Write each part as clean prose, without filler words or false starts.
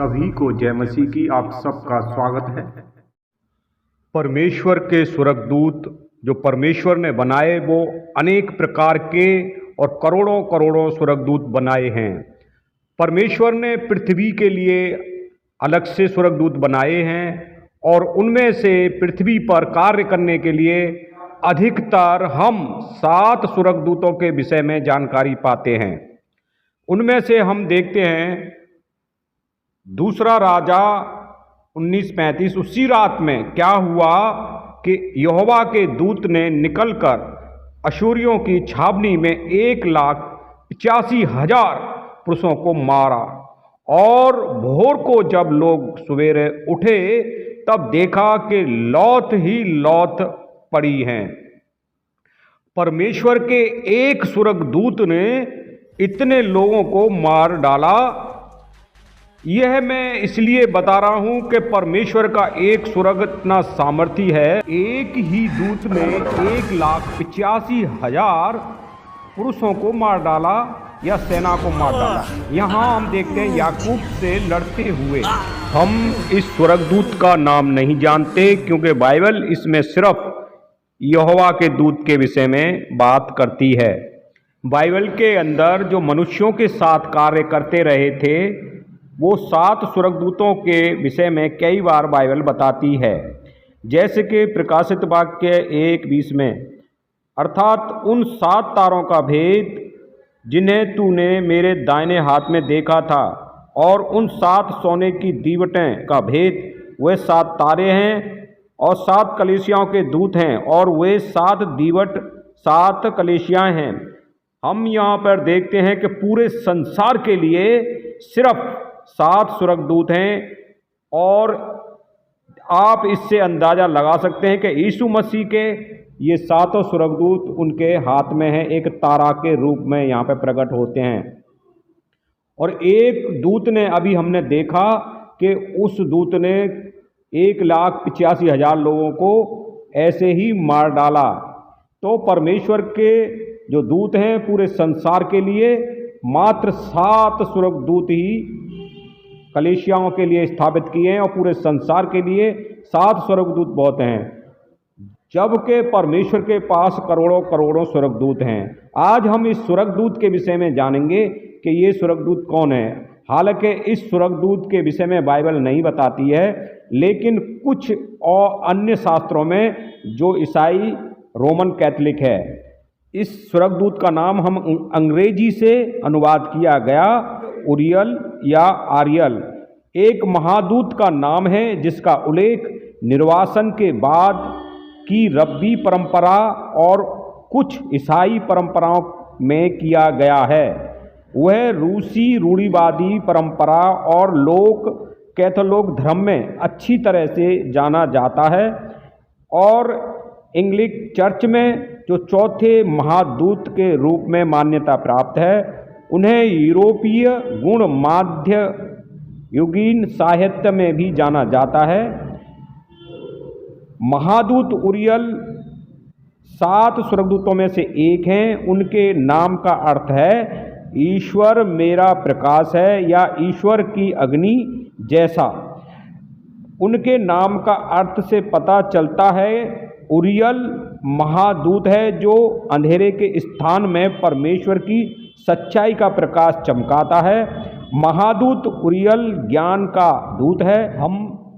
सभी को जय मसीह की आप सबका स्वागत है। परमेश्वर के स्वर्गदूत जो परमेश्वर ने बनाए वो अनेक प्रकार के और करोड़ों करोड़ों स्वर्गदूत बनाए हैं। परमेश्वर ने पृथ्वी के लिए अलग से स्वर्गदूत बनाए हैं और उनमें से पृथ्वी पर कार्य करने के लिए अधिकतर हम 7 स्वर्गदूतों के विषय में जानकारी पाते हैं। उनमें से हम देखते हैं दूसरा राजा 1935। उसी रात में क्या हुआ कि यहोवा के दूत ने निकलकर अशूरियों की छावनी में 1,85,000 पुरुषों को मारा। और भोर को जब लोग सवेरे उठे तब देखा कि लौथ ही लौथ पड़ी हैं। परमेश्वर के एक स्वर्गदूत ने इतने लोगों को मार डाला। यह मैं इसलिए बता रहा हूं कि परमेश्वर का एक स्वर्ग इतना सामर्थी है। एक ही दूत ने 1,85,000 पुरुषों को मार डाला या सेना को मार डाला। यहाँ हम देखते हैं याकूब से लड़ते हुए। हम इस स्वर्गदूत का नाम नहीं जानते क्योंकि बाइबल इसमें सिर्फ यहोवा के दूत के विषय में बात करती है। बाइबल के अंदर जो मनुष्यों के साथ कार्य करते रहे थे वो 7 स्वर्गदूतों के विषय में कई बार बाइबल बताती है। जैसे कि प्रकाशित वाक्य 1:20 में, अर्थात उन 7 तारों का भेद जिन्हें तूने मेरे दाहिने हाथ में देखा था, और उन 7 सोने की दीवटें का भेद वे 7 तारे हैं और 7 कलीसियाओं के दूत हैं, और वे 7 दीवट 7 कलीसियाएं हैं। हम यहाँ पर देखते हैं कि पूरे संसार के लिए सिर्फ 7 स्वर्गदूत हैं, और आप इससे अंदाज़ा लगा सकते हैं कि यीशु मसीह के ये 7 स्वर्गदूत उनके हाथ में हैं, एक तारा के रूप में यहाँ पे प्रकट होते हैं। और एक दूत ने, अभी हमने देखा कि उस दूत ने 1,85,000 लोगों को ऐसे ही मार डाला। तो परमेश्वर के जो दूत हैं पूरे संसार के लिए मात्र 7 स्वर्गदूत ही कलीसियाओं के लिए स्थापित किए हैं, और पूरे संसार के लिए 7 स्वर्गदूत बहुत हैं, जबकि परमेश्वर के पास करोड़ों करोड़ों स्वर्गदूत हैं। आज हम इस स्वर्गदूत के विषय में जानेंगे कि ये स्वर्गदूत कौन है। हालांकि इस स्वर्गदूत के विषय में बाइबल नहीं बताती है, लेकिन कुछ और अन्य शास्त्रों में जो ईसाई रोमन कैथोलिक है, इस स्वर्गदूत का नाम हम अंग्रेजी से अनुवाद किया गया उरियल या आरियल। एक महादूत का नाम है जिसका उल्लेख निर्वासन के बाद की रब्बी परंपरा और कुछ ईसाई परंपराओं में किया गया है। वह रूसी रूढ़िवादी परंपरा और लोक कैथोलिक धर्म में अच्छी तरह से जाना जाता है, और इंग्लिश चर्च में जो चौथे महादूत के रूप में मान्यता प्राप्त है, उन्हें यूरोपीय गुण माध्य युगीन साहित्य में भी जाना जाता है। महादूत उरियल 7 स्वर्गदूतों में से एक हैं। उनके नाम का अर्थ है ईश्वर मेरा प्रकाश है, या ईश्वर की अग्नि जैसा। उनके नाम का अर्थ से पता चलता है उरियल महादूत है जो अंधेरे के स्थान में परमेश्वर की सच्चाई का प्रकाश चमकाता है। महादूत उरियल ज्ञान का दूत है। हम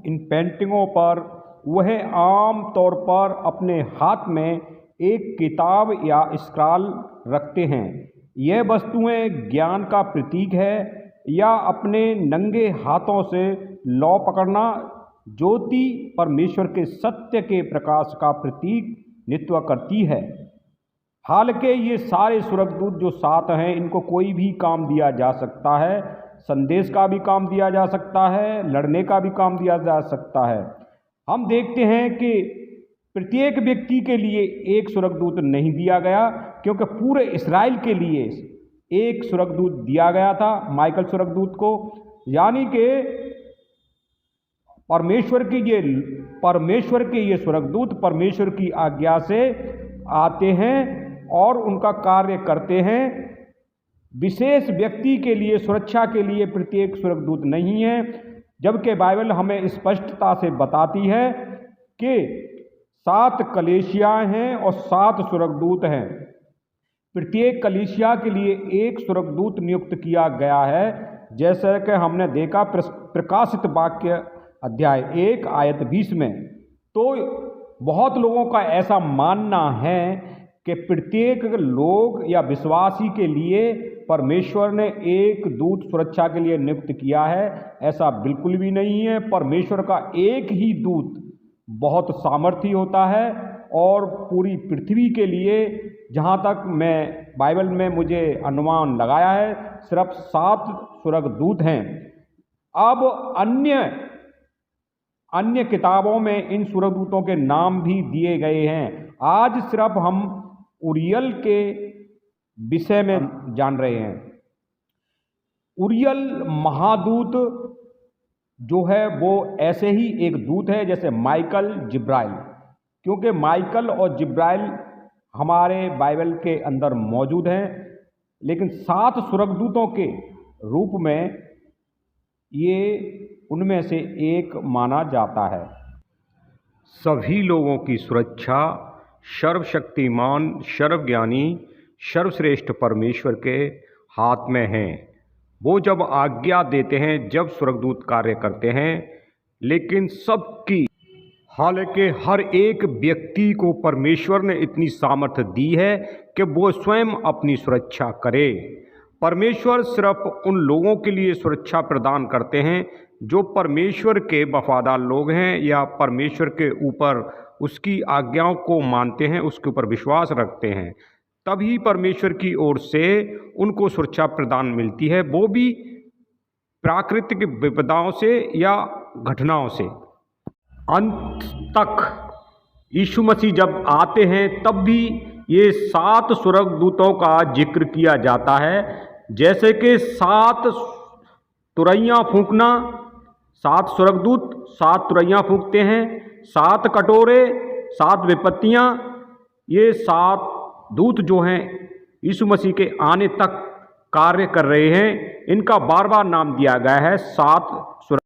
इन पेंटिंगों पर वह आम तौर पर अपने हाथ में एक किताब या स्क्रॉल रखते हैं। यह वस्तुएं ज्ञान का प्रतीक है, या अपने नंगे हाथों से लौ पकड़ना ज्योति परमेश्वर के सत्य के प्रकाश का प्रतीक नित्व करती है। हालांकि ये सारे स्वर्गदूत जो 7 हैं, इनको कोई भी काम दिया जा सकता है। संदेश का भी काम दिया जा सकता है, लड़ने का भी काम दिया जा सकता है। हम देखते हैं कि प्रत्येक व्यक्ति के लिए एक स्वर्गदूत नहीं दिया गया, क्योंकि पूरे इस्राएल के लिए एक स्वर्गदूत दिया गया था, माइकल स्वर्गदूत को। यानी कि परमेश्वर के ये स्वर्गदूत परमेश्वर की आज्ञा से आते हैं और उनका कार्य करते हैं। विशेष व्यक्ति के लिए सुरक्षा के लिए प्रत्येक स्वर्गदूत नहीं है। जबकि बाइबल हमें स्पष्टता से बताती है कि 7 कलीसियाएं हैं और 7 स्वर्गदूत हैं। प्रत्येक कलीसिया के लिए एक स्वर्गदूत नियुक्त किया गया है, जैसा कि हमने देखा प्रकाशित वाक्य अध्याय 1 आयत 20 में। तो बहुत लोगों का ऐसा मानना है कि प्रत्येक लोग या विश्वासी के लिए परमेश्वर ने एक दूत सुरक्षा के लिए नियुक्त किया है। ऐसा बिल्कुल भी नहीं है। परमेश्वर का एक ही दूत बहुत सामर्थी होता है और पूरी पृथ्वी के लिए, जहाँ तक मैं बाइबल में मुझे अनुमान लगाया है, सिर्फ 7 स्वर्गदूत हैं। अब अन्य किताबों में इन स्वर्गदूतों के नाम भी दिए गए हैं। आज सिर्फ हम उरियल के विषय में जान रहे हैं। उरियल महादूत जो है वो ऐसे ही एक दूत है जैसे माइकल, जिब्राइल, क्योंकि माइकल और जिब्राइल हमारे बाइबल के अंदर मौजूद हैं, लेकिन 7 स्वर्गदूतों के रूप में ये उनमें से एक माना जाता है। सभी लोगों की सुरक्षा सर्वशक्तिमान, सर्वज्ञानी, सर्वश्रेष्ठ परमेश्वर के हाथ में है। वो जब आज्ञा देते हैं, जब स्वर्गदूत कार्य करते हैं, लेकिन सबकी, हालांकि हर एक व्यक्ति को परमेश्वर ने इतनी सामर्थ्य दी है कि वो स्वयं अपनी सुरक्षा करे। परमेश्वर सिर्फ उन लोगों के लिए सुरक्षा प्रदान करते हैं जो परमेश्वर के वफादार लोग हैं या परमेश्वर के ऊपर उसकी आज्ञाओं को मानते हैं, उसके ऊपर विश्वास रखते हैं। तभी परमेश्वर की ओर से उनको सुरक्षा प्रदान मिलती है, वो भी प्राकृतिक विपदाओं से या घटनाओं से। अंत तक यीशु मसीह जब आते हैं तब भी ये 7 स्वर्गदूतों का जिक्र किया जाता है, जैसे कि 7 तुरैयां फूंकना। 7 स्वर्गदूत 7 तुरैयां फूंकते हैं, 7 कटोरे, 7 विपत्तियां। ये 7 दूत जो हैं यीशु मसीह के आने तक कार्य कर रहे हैं। इनका बार बार नाम दिया गया है 7 स्वर्ग।